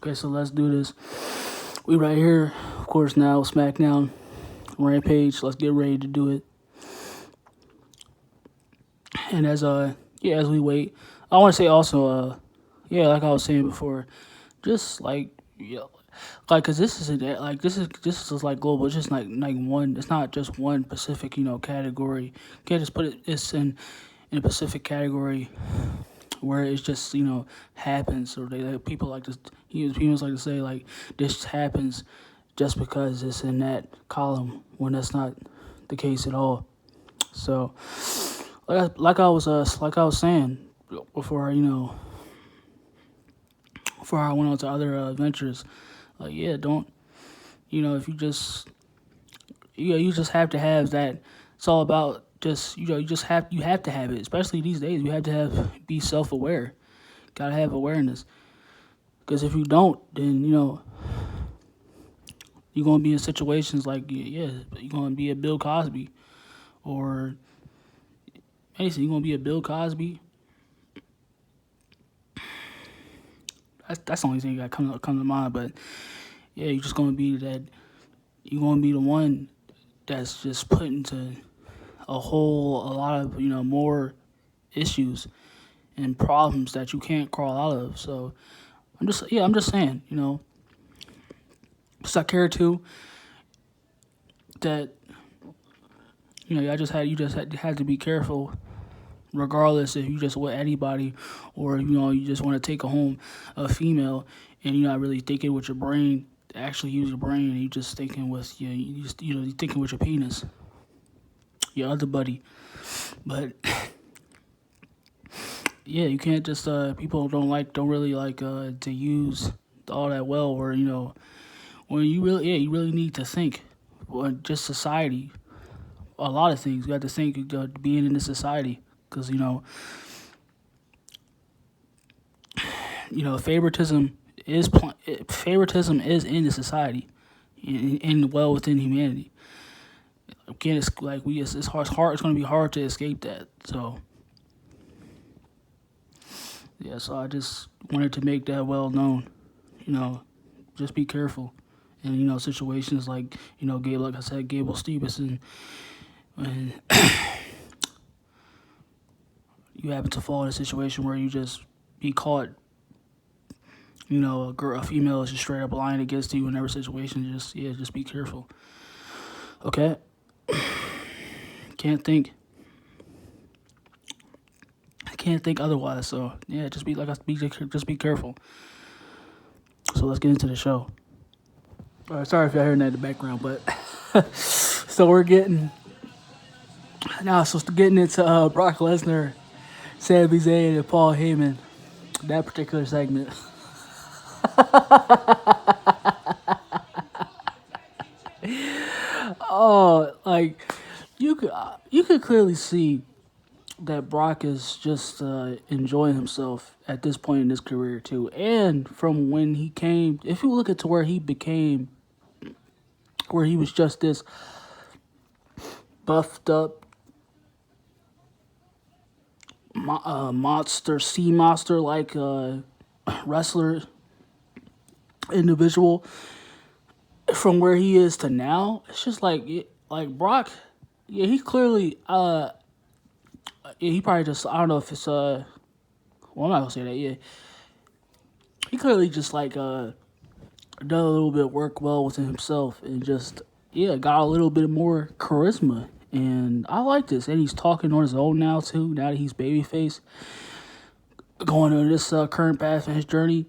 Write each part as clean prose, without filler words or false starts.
Okay, so let's do this. We right here, of course, now SmackDown, Rampage. Let's get ready to do it. And as we wait, I want to say also, like I was saying before, just like cause this isn't like this is like global. It's just like one. It's not just one specific category. You can't just put it's in a specific category where it's just happens, or people like to humans like to say like this happens just because it's in that column when that's not the case at all. So like I was saying before before I went on to other adventures, like don't if you just you just have to have that. It's all about just you have to have it, especially these days. You have to be self-aware. Gotta have awareness, because if you don't, then you're gonna be in situations like you're gonna be a Bill Cosby, or anything. You're gonna be a Bill Cosby. That's the only thing that come to mind. But yeah, you're just gonna be that. You're gonna be the one that's just put into a lot of more issues and problems that you can't crawl out of. So I'm just saying, just I care too that you had to be careful, regardless if you just with anybody, or you just want to take home a female and you're not really thinking with your brain. Actually use your brain, and you just thinking with you're thinking with your penis, your other buddy. But yeah, you can't just people don't really like to use all that well, where when you really need to think. Or just society, a lot of things you have to think being in this society, because favoritism is in the society, and well within humanity. Again, it's like it's hard. It's going to be hard to escape that. So yeah, so I just wanted to make that well known. Just be careful, and situations like like I said, Gable Stevenson, and you happen to fall in a situation where you just be caught. A female is just straight up lying against you in every situation. Just be careful. Okay. Can't think otherwise. So yeah, just be careful. So let's get into the show. All right, sorry if y'all hearing that in the background, but so we're getting into Brock Lesnar, Sami Zayn, and Paul Heyman. That particular segment. Oh, like you could clearly see that Brock is just enjoying himself at this point in his career too, and from when he came. If you look at to where he became, where he was just this buffed up sea monster like wrestler individual, from where he is to now, it's just like Brock. Yeah, he clearly he probably just, I don't know if it's well, I'm not gonna say that. Yeah, he clearly just done a little bit of work well within himself, and just got a little bit more charisma, and I like this. And he's talking on his own now too. Now that he's babyface, going on this current path in his journey.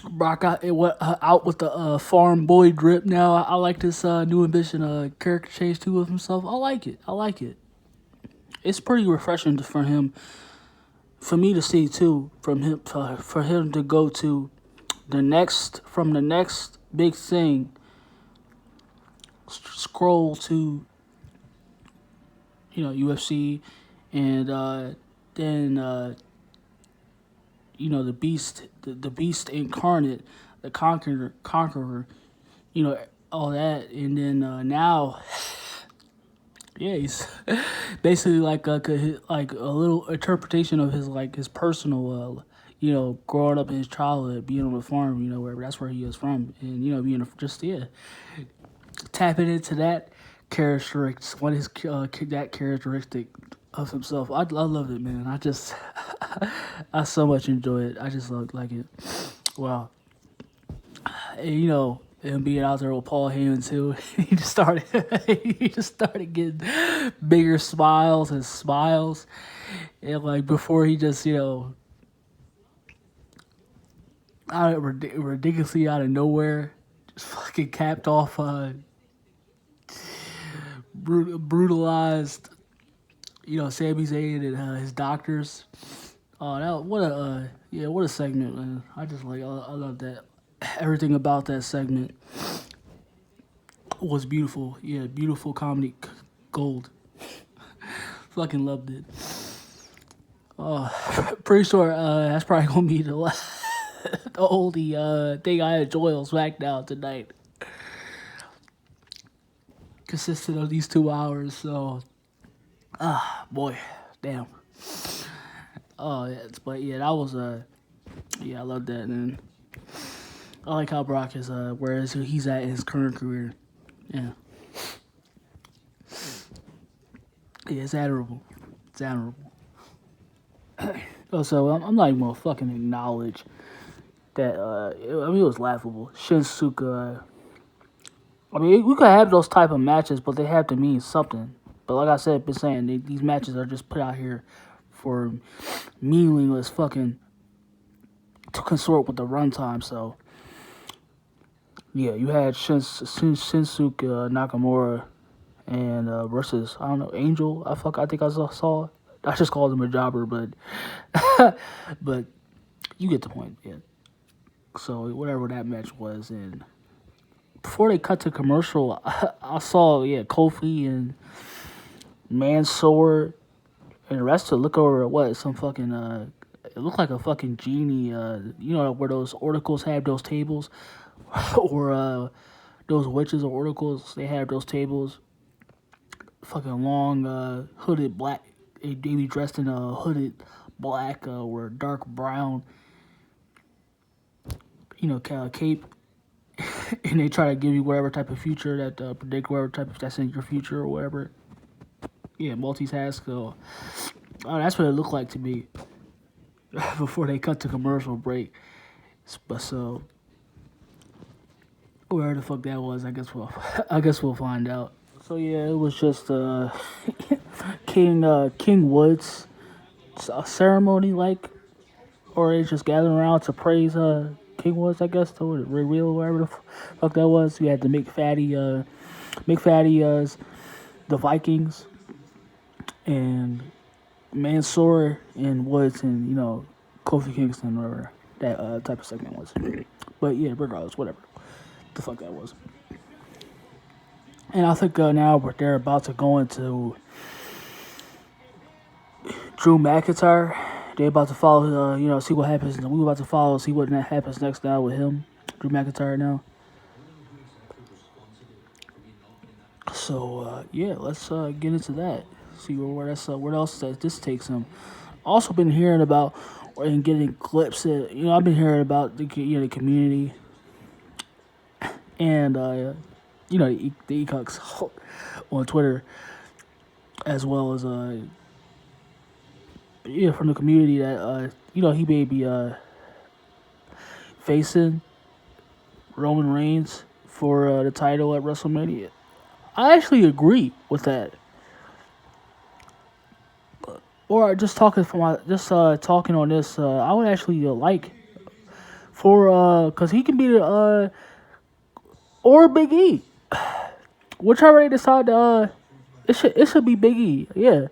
Brock out with the farm boy drip now. I like this new ambition character change too of himself. I like it. It's pretty refreshing for him, for me to see too, for him to go to the next big thing. Scroll to UFC, and then the beast incarnate, the conqueror, all that, and then now, he's basically like a little interpretation of his personal you know, growing up in his childhood, being on the farm, you know, wherever that's where he is from, and you know, being just tapping into that characteristic, what is that characteristic of himself. I love it, man. I just I so much enjoy it. I just like it. Wow. And, you know, him being out there with Paul Heyman too, he just started getting bigger smiles and smiles, and like before he just, you know, ridiculously out of nowhere, just fucking capped off, brutalized, you know, Sami Zayn and his doctors. Oh, what a segment, man! I just I love that. Everything about that segment was beautiful. Yeah, beautiful comedy gold. Fucking loved it. Pretty sure that's probably gonna be the only thing I enjoy on SmackDown tonight. Consistent of these 2 hours, so boy, damn. Oh yeah, but yeah, that was yeah, I love that, and I like how Brock is where he's at in his current career. Yeah. Yeah, it's admirable. It's admirable. Also, I'm not even gonna fucking acknowledge that. I mean, it was laughable. Shinsuke. I mean, we could have those type of matches, but they have to mean something. But like I said, I've been saying these matches are just put out here for meaningless fucking to consort with the runtime. So yeah, you had Shinsuke Nakamura and versus, I don't know, Angel. I think I saw. I just called him a jobber, but but you get the point. Yeah. So whatever that match was, and before they cut to commercial, I saw Kofi and Mansoor and the rest of look over what some fucking it looked like a fucking genie. You know where those oracles have those tables, or those witches or oracles, they have those tables. Fucking long hooded black. They be dressed in a hooded black or dark brown, you know, kind of cape, and they try to give you whatever type of future that predict whatever type of that's in your future or whatever. Yeah, multitask. So that's what it looked like to me before they cut to commercial break. But so wherever the fuck that was, I guess we'll find out. So yeah, it was just King Woods ceremony, like, or they just gathering around to praise King Woods, I guess, to reveal whatever the fuck that was. You had the McFatty the Vikings and Mansoor and Woods and, you know, Kofi Kingston, whatever that type of segment was. But yeah, regardless, whatever the fuck that was. And I think now they're about to go into Drew McIntyre. They're about to follow, you know, see what happens. We're about to follow, see what happens next now with him, Drew McIntyre now. So yeah, let's get into that. See where else this takes him. Also been hearing about and getting clips. You know, I've been hearing about the community and you know, the Ecox on Twitter, as well as from the community that you know, he may be facing Roman Reigns for the title at WrestleMania. I actually agree with that. Or just talking talking on this, I would actually like for because he can be the or Big E, whichever they decide to it should be Big E, yeah,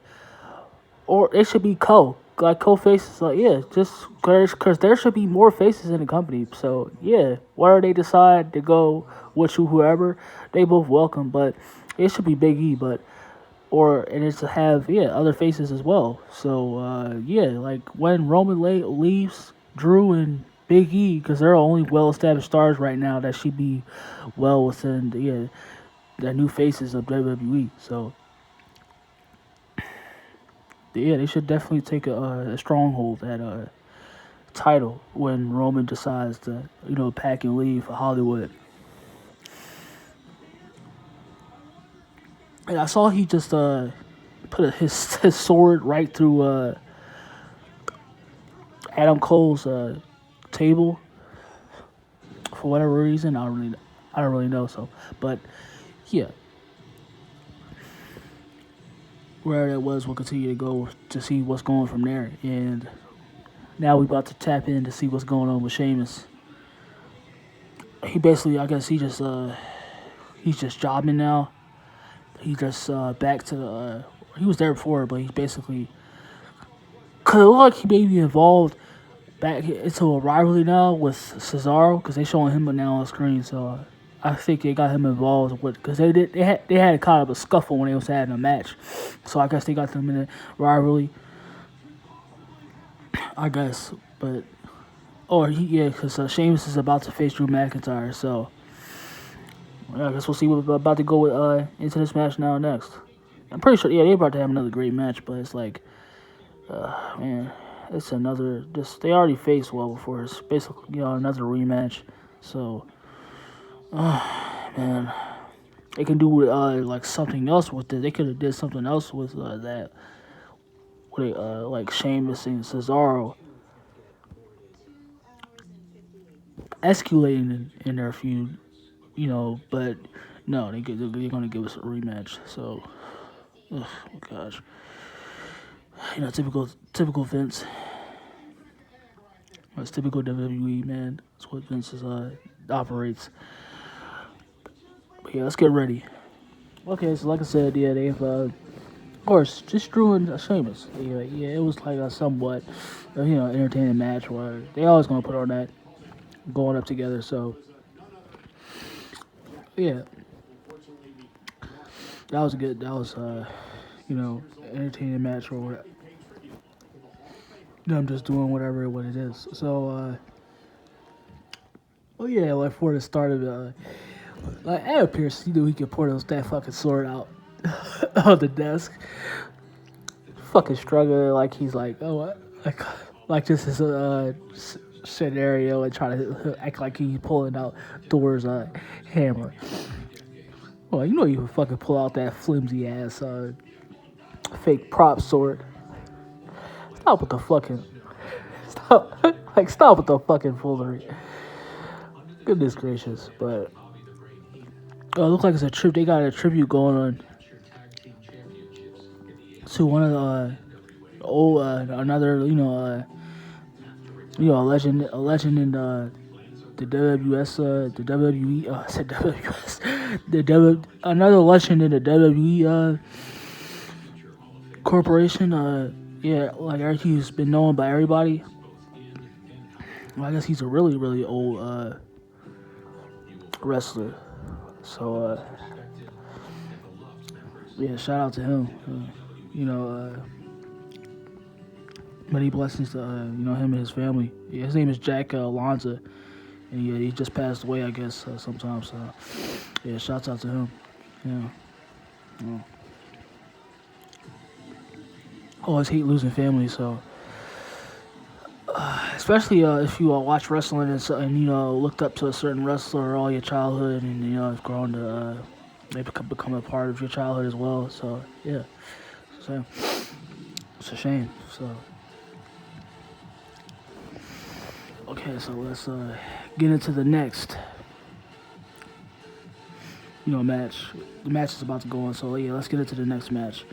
or it should be co-faces, like, yeah, just because there should be more faces in the company. So yeah, whatever they decide to go with whoever, they both welcome, but it should be Big E, and it's to have other faces as well. So yeah, like when Roman leaves, Drew and Big E, because they're only well-established stars right now that should be well within the new faces of WWE. So yeah, they should definitely take a stronghold at title when Roman decides to, pack and leave for Hollywood. And I saw he just put his sword right through Adam Cole's table for whatever reason. I don't really know. So, but yeah, where that was, we'll continue to go to see what's going from there. And now we're about to tap in to see what's going on with Sheamus. He basically, I guess, he's just jobbing now. He just back to the. He was there before, but he's basically. Cause it looked like he may be involved back into a rivalry now with Cesaro, because they showing him now on screen. So I think they got him involved with, because they had kind of a scuffle when they was having a match. So I guess they got them in a rivalry. I guess, but because Sheamus is about to face Drew McIntyre. So yeah, I guess we'll see what we're about to go with into this match now next. I'm pretty sure, they're about to have another great match, but it's like, man, it's another, they already faced well before. It's basically, another rematch. So, man, they can do like something else with it. They could have did something else with that. With like Sheamus and Cesaro escalating in their feud, but no, they're going to give us a rematch. So, oh my gosh. Typical Vince. It's typical WWE, man. That's what Vince operates. But yeah, let's get ready. Okay, so like I said, they've, of course, just Drew and Sheamus. Yeah, it was like a somewhat, entertaining match where they always going to put on that going up together. So, yeah. That was entertaining match or whatever. I'm just doing what it is. So, like for the start of it, like Adam Pearce, he knew he could pour that fucking sword out on the desk. Fucking struggling like he's like, oh, like this is a scenario and trying to act like he's pulling out Thor's hammer. Well, you can fucking pull out that flimsy ass fake prop sword. Stop with the fucking stop with the fucking foolery. Goodness gracious, but it looks like it's a trip. They got a tribute going on to one of the another a legend in the WWS the WWE I said WWS another legend in the WWE corporation. Like he's been known by everybody. Well, I guess he's a really, really old wrestler. So, shout out to him. Many blessings to, him and his family. Yeah, his name is Jack Alonzo. And he just passed away, I guess, sometime. So, shouts out to him. Yeah. Always hate losing family, so especially if you watch wrestling and looked up to a certain wrestler all your childhood and have grown to maybe become a part of your childhood as well. So yeah, so it's a shame. So okay, so let's get into the next match. The match is about to go on, so let's get into the next match.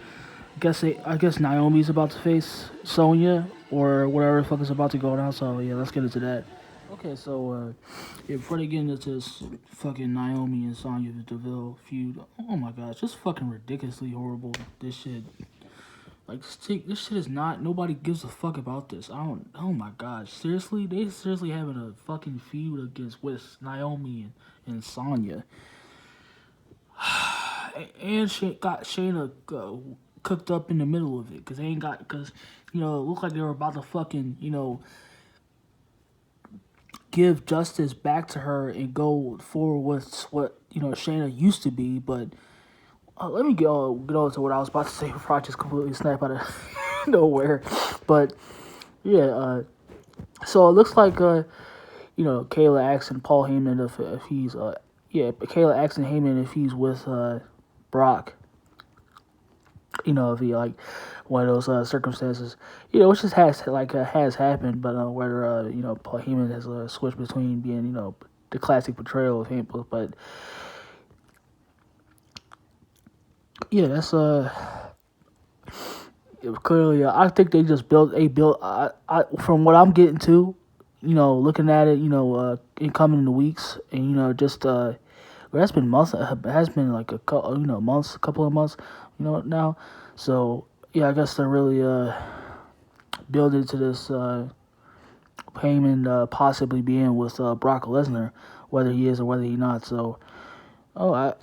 I guess Naomi's about to face Sonya or whatever the fuck is about to go down. So let's get into that. Okay, so before they get into this fucking Naomi and Sonya Deville feud, oh my gosh, just fucking ridiculously horrible. This shit, this shit is not. Nobody gives a fuck about this. Oh my gosh, seriously, they seriously having a fucking feud with Naomi and Sonya, and she got Shayna cooked up in the middle of it because it looked like they were about to fucking give justice back to her and go forward with what Shayna used to be. But let me get on to what I was about to say before I just completely snap out of nowhere. But So it looks like Kayla asking Paul Heyman if he's Kayla asking Heyman if he's with Brock. If he like one of those circumstances, which just has happened, but whether Paul Heyman has switched between being the classic portrayal of him, but yeah, that's clearly I think they just built from what I'm getting to, looking at it, in coming weeks, and just that's been months. It has been like a couple of months, now. So yeah, I guess they're really building to this Heyman possibly being with Brock Lesnar, whether he is or whether he's not. So I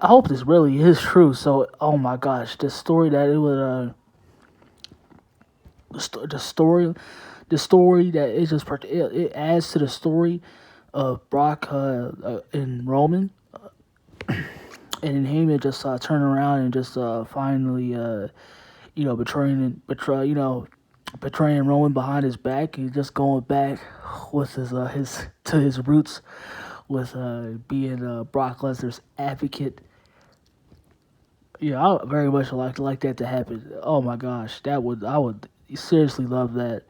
hope this really is true. So oh my gosh, the story that it would the story that it adds to the story of Brock and Roman. And then Heyman just turn around and just finally, betraying Roman behind his back and just going back with his roots with being Brock Lesnar's advocate. Yeah, I very much like that to happen. Oh my gosh, I would seriously love that.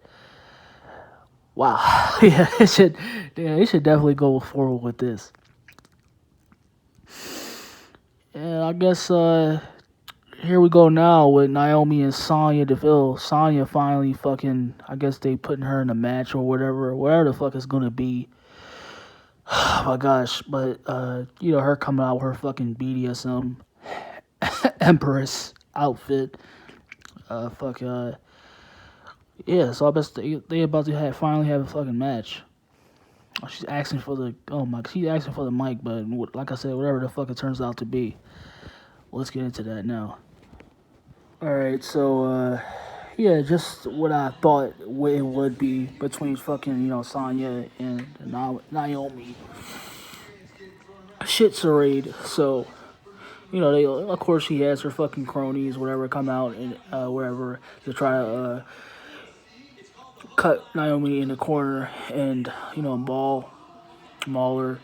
Wow, yeah, they should definitely go forward with this. And I guess here we go now with Naomi and Sonya Deville. Sonya finally fucking, I guess they putting her in a match or whatever the fuck it's gonna be. Oh my gosh, but her coming out with her fucking BDSM Empress outfit. Yeah, so I bet they about to finally have a fucking match. She's asking for the mic, but like I said, whatever the fuck it turns out to be. Let's get into that now. Alright, so, just what I thought it would be between fucking, Sonya and Naomi. Shit charade. So, they, of course, she has her fucking cronies, whatever, come out and wherever to try to cut Naomi in the corner and, maul her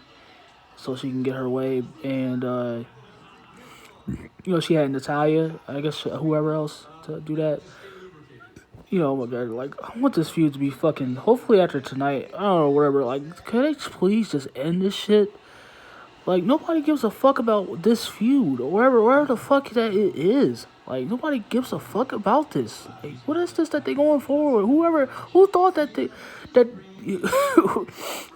so she can get her way. And, she had Natalya, I guess, whoever else to do that. Oh my god, like, I want this feud to be fucking, hopefully after tonight, I don't know, whatever, like, can they please just end this shit? Like, nobody gives a fuck about this feud, or wherever the fuck that it is. Like, nobody gives a fuck about this. Like, what is this that they going forward? Who thought that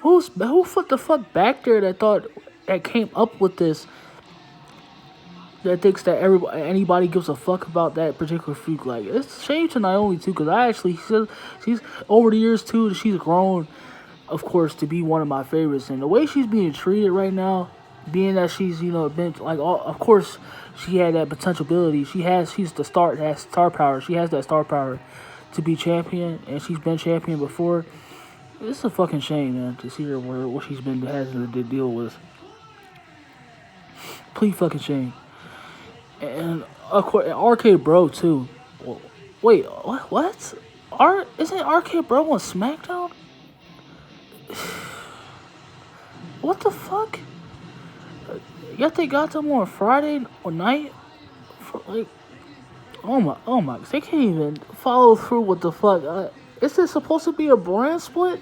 who put the fuck back there that came up with this, that thinks that anybody gives a fuck about that particular feud? Like, it's a shame to Naomi too, because she's over the years too, she's grown, of course, to be one of my favorites, and the way she's being treated right now, being that she's been like, of course she had that potential ability, she's the star, has star power, she has that star power to be champion, and she's been champion before. It's a fucking shame, man, to see her what she's been having to deal with. Please fucking shame. And of course, RKBRO too. Wait, what? Isn't RKBRO on SmackDown? What the fuck? Yet they got them on Friday or night? Oh my, they can't even follow through with the fuck. Is this supposed to be a brand split?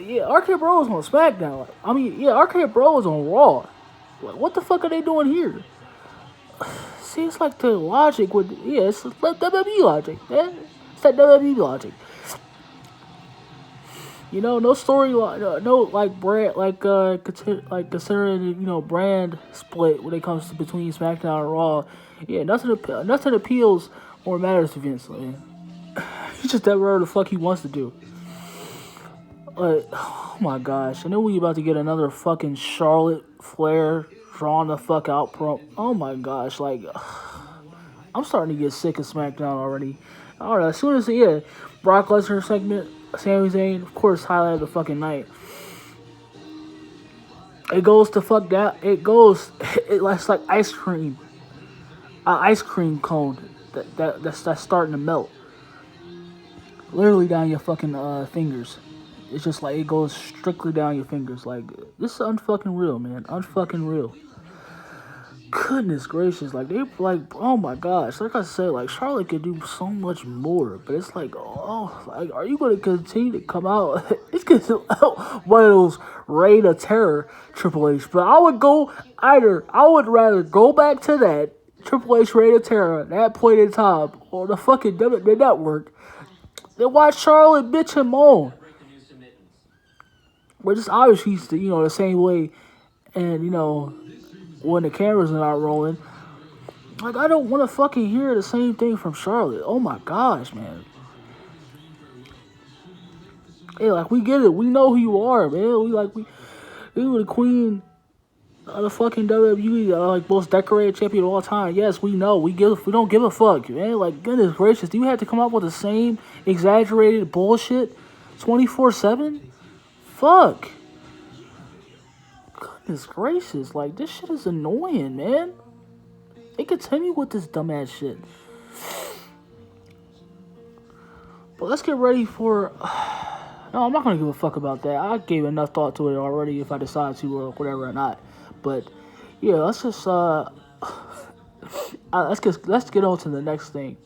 Yeah, RKBRO is on SmackDown. RKBRO is on Raw. Like, what the fuck are they doing here? See, it's like the logic it's WWE logic, man. It's that WWE logic. No story, no like brand, considering brand split when it comes to between SmackDown and Raw. Yeah, nothing appeals or matters to Vince, man. He's just that whatever the fuck he wants to do. Oh my gosh, I know we about to get another fucking Charlotte Flair drawn the fuck out pro. Oh my gosh, like, I'm starting to get sick of SmackDown already. Alright, as soon as Brock Lesnar segment, Sami Zayn, of course, highlight of the fucking night. It goes to fuck that. It's like ice cream, an ice cream cone that's starting to melt. literally down your fucking fingers. It's just like it goes strictly down your fingers. Like this is unfucking real, man. Unfucking real. Goodness gracious, like they like oh my gosh, like I said, like Charlotte could do so much more, but it's like oh, like are you gonna continue to come out? It's gonna one of those reign of terror Triple H, but I would go either. I would rather go back to that Triple H reign of terror at that point in time on the fucking WWE network than watch Charlotte bitch and moan. But just obviously, the same way, and when the cameras are not rolling. Like, I don't want to fucking hear the same thing from Charlotte. Oh my gosh, man. Hey, like, we get it. We know who you are, man. We were the queen of the fucking WWE, like, most decorated champion of all time. Yes, we know. We don't give a fuck, man. Like, goodness gracious. Do you have to come up with the same exaggerated bullshit 24/7? Fuck. Goodness gracious. Like, this shit is annoying, man. They continue with this dumbass shit. But let's get ready for... No, I'm not going to give a fuck about that. I gave enough thought to it already if I decide to or whatever or not. But, yeah, let's just... let's get on to the next thing.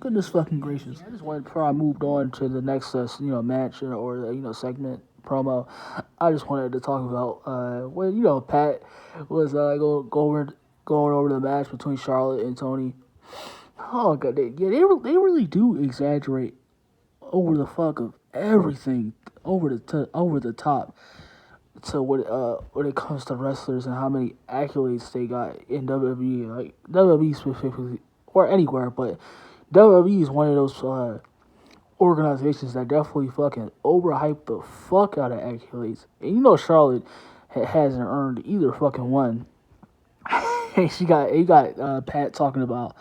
Goodness fucking gracious. I just wanted, before I moved on to the next, match or segment, promo, I just wanted to talk about when Pat was going over the match between Charlotte and Toni. Oh god, they really do exaggerate over the fuck of everything, over the top to when it comes to wrestlers and how many accolades they got in WWE, like WWE specifically or anywhere, but WWE is one of those organizations that definitely fucking overhype the fuck out of accolades. And Charlotte hasn't earned either fucking one. You got Pat talking about.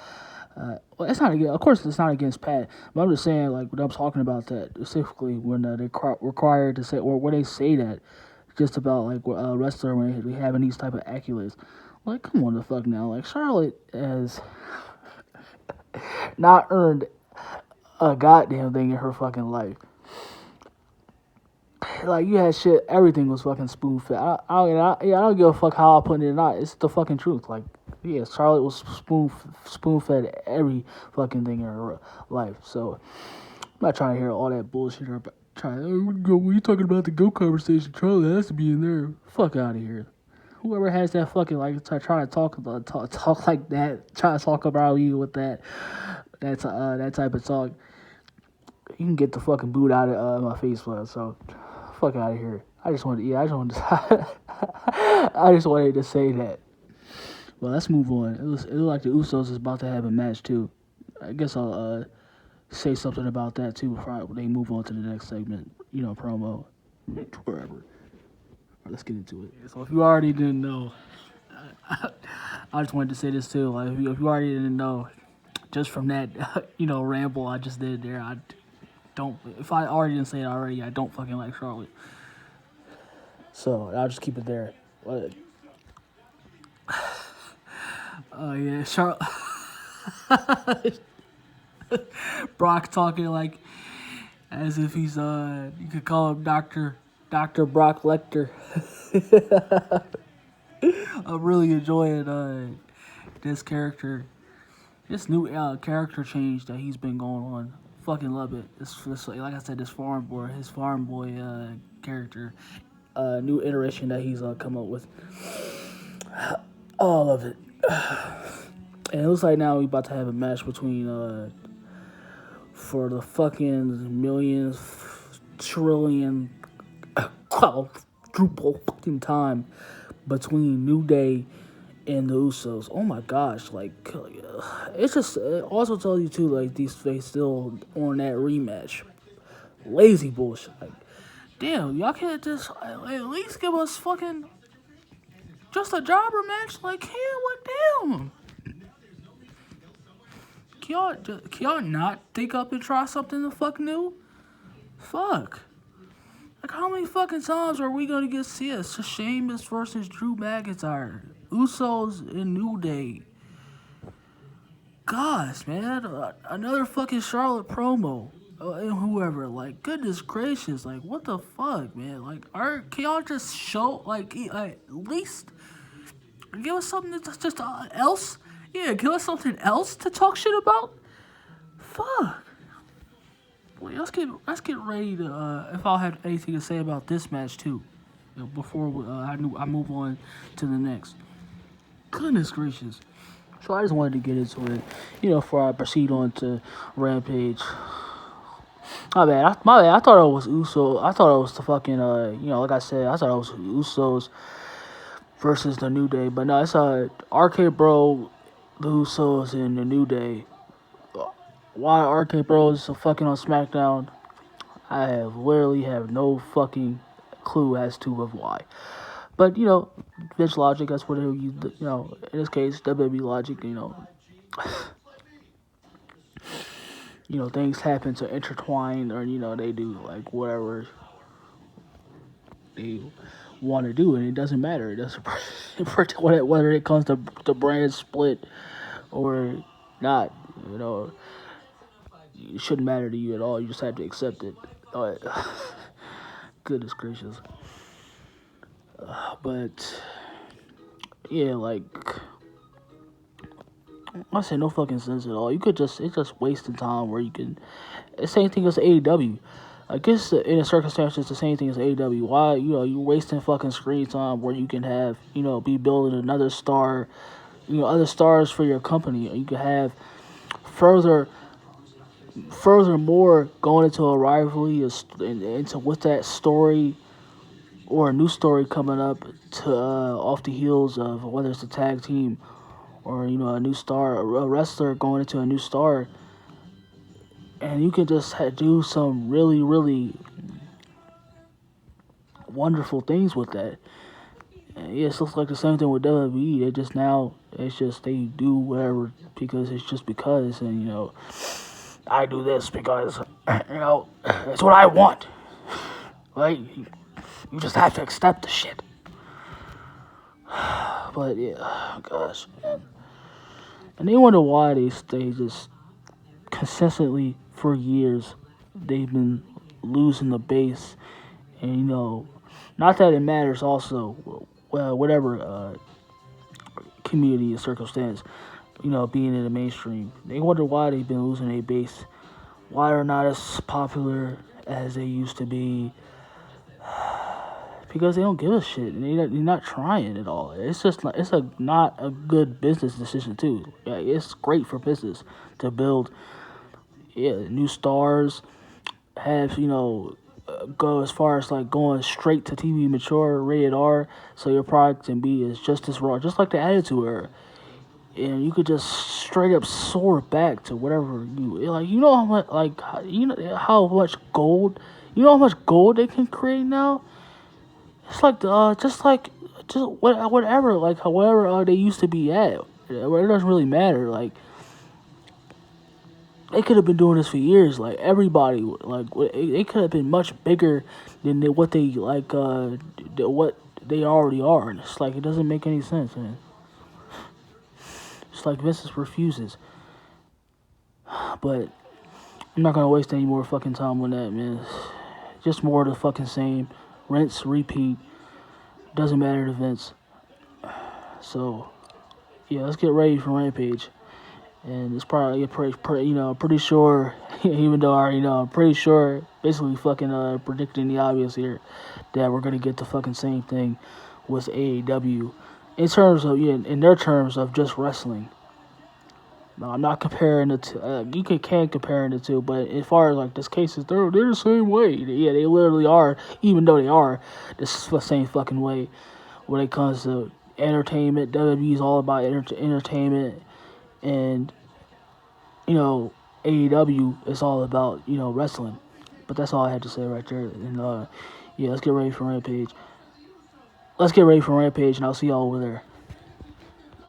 Well, it's not against. Of course, it's not against Pat. But I'm just saying, like, when I'm talking about that specifically, when they're required to say, or when they say that, just about like a wrestler when they having these type of accolades. Like, come on the fuck now. Like, Charlotte has not earned a goddamn thing in her fucking life. Like, you had shit, everything was fucking spoon-fed. I don't give a fuck how I put it or not. It's the fucking truth. Like, yeah, Charlotte was spoon-fed every fucking thing in her life. So, I'm not trying to hear all that bullshit. Or when you talking about the GO conversation, Charlotte has to be in there. Fuck out of here. Whoever has that fucking, like, trying to talk like that, trying to talk about you with that type of talk, you can get the fucking boot out of my face, so fuck out of here. I just wanted to say that. Well, let's move on. It looked like the Usos is about to have a match too. I guess I'll say something about that too before they move on to the next segment. Promo, wherever. Let's get into it. So if you already didn't know, I just wanted to say this too. Like, if you already didn't know, just from that, ramble I just did there, if I already didn't say it already, I don't fucking like Charlotte. So I'll just keep it there. Yeah, Charlotte. Brock talking like as if he's you could call him Dr. Brock Lector. I'm really enjoying this character, this new character change that he's been going on. Fucking love it. This like I said, his farm boy character, new iteration that he's come up with. All of it. And it looks like now we about to have a match between for the fucking millions, trillion, quadruple fucking time between New Day and the Usos. Oh my gosh, like, it's just, it also tells you too, like, they still on that rematch. Lazy bullshit. Like, damn, y'all can't just at least give us fucking just a jobber match? Like, damn. Can y'all not think up and try something the fuck new? Fuck. Like, how many fucking times are we gonna get see a Sheamus versus Drew McIntyre? Usos and New Day. gosh, man, another fucking Charlotte promo. And whoever, like, goodness gracious, like, what the fuck, man? Like, can y'all just show, like, at least give us something that's just else? Yeah, give us something else to talk shit about? Fuck. Wait, let's get ready to, if I'll have anything to say about this match, too. You know, before I move on to the next. Goodness gracious. So I just wanted to get into it, you know, before I proceed on to Rampage. My bad. I thought it was Uso. I thought it was the fucking, you know, like I said, I thought it was Usos versus the New Day. But no, it's RKBRO, the Usos, and the New Day. Why RKBRO is so fucking on SmackDown, I literally have no fucking clue as to why. But, you know, Vince logic, that's what you know, in this case, WWE logic, you know. You know, things happen to intertwine, or, you know, they do, like, whatever they want to do, and it doesn't matter. It doesn't, whether it comes to the brand split or not, you know, it shouldn't matter to you at all. You just have to accept it. Goodness gracious. But, yeah, like, I say no fucking sense at all. It's just wasting time where you can, the same thing as AEW. I guess in the circumstances, the same thing as AEW. Why, you know, you're wasting fucking screen time where you can have, you know, be building another star, you know, other stars for your company. Or you can have furthermore going into a rivalry, into with that story, or a new story coming up to off the heels of whether it's a tag team or, you know, a new star, a wrestler going into a new star, and you can just do some really, really wonderful things with that. And yeah, it looks like the same thing with WWE. They do whatever because it's just because, and, you know, I do this because, you know, it's what I want. Like, you just have to accept the shit. But yeah, gosh, man. And they wonder why they just consistently for years they've been losing the base, and, you know, not that it matters. Also, whatever community and circumstance, you know, being in the mainstream, they wonder why they've been losing their base, why they're not as popular as they used to be. Because they don't give a shit, and they're not trying at all. It's just not a good business decision too. Yeah, it's great for business to build, new stars, have, you know, go as far as like going straight to TV mature rated R, so your product can be is just as raw, just like the Attitude Era, and you could just straight up soar back to whatever you know how much, like, you know how much gold, they can create now. It's like whatever, like, however they used to be at. It doesn't really matter. Like, they could have been doing this for years. Like, everybody, like, they could have been much bigger than what they what they already are. And it's like, it doesn't make any sense, man. It's like Vince refuses. But I'm not gonna waste any more fucking time on that, man. Just more of the fucking same. Rinse, repeat. Doesn't matter to Vince. So, yeah, let's get ready for Rampage. And it's probably pretty sure, even though I already know, I'm pretty sure, basically fucking predicting the obvious here, that we're gonna get the fucking same thing with AEW in terms of, in their terms of just wrestling. No, I'm not comparing the two. You can compare the two, but as far as like this cases, they're the same way. Yeah, they literally are. Even though they are the same fucking way when it comes to entertainment. WWE is all about entertainment, and, you know, AEW is all about, you know, wrestling. But that's all I had to say right there. And yeah, let's get ready for Rampage. And I'll see y'all over there.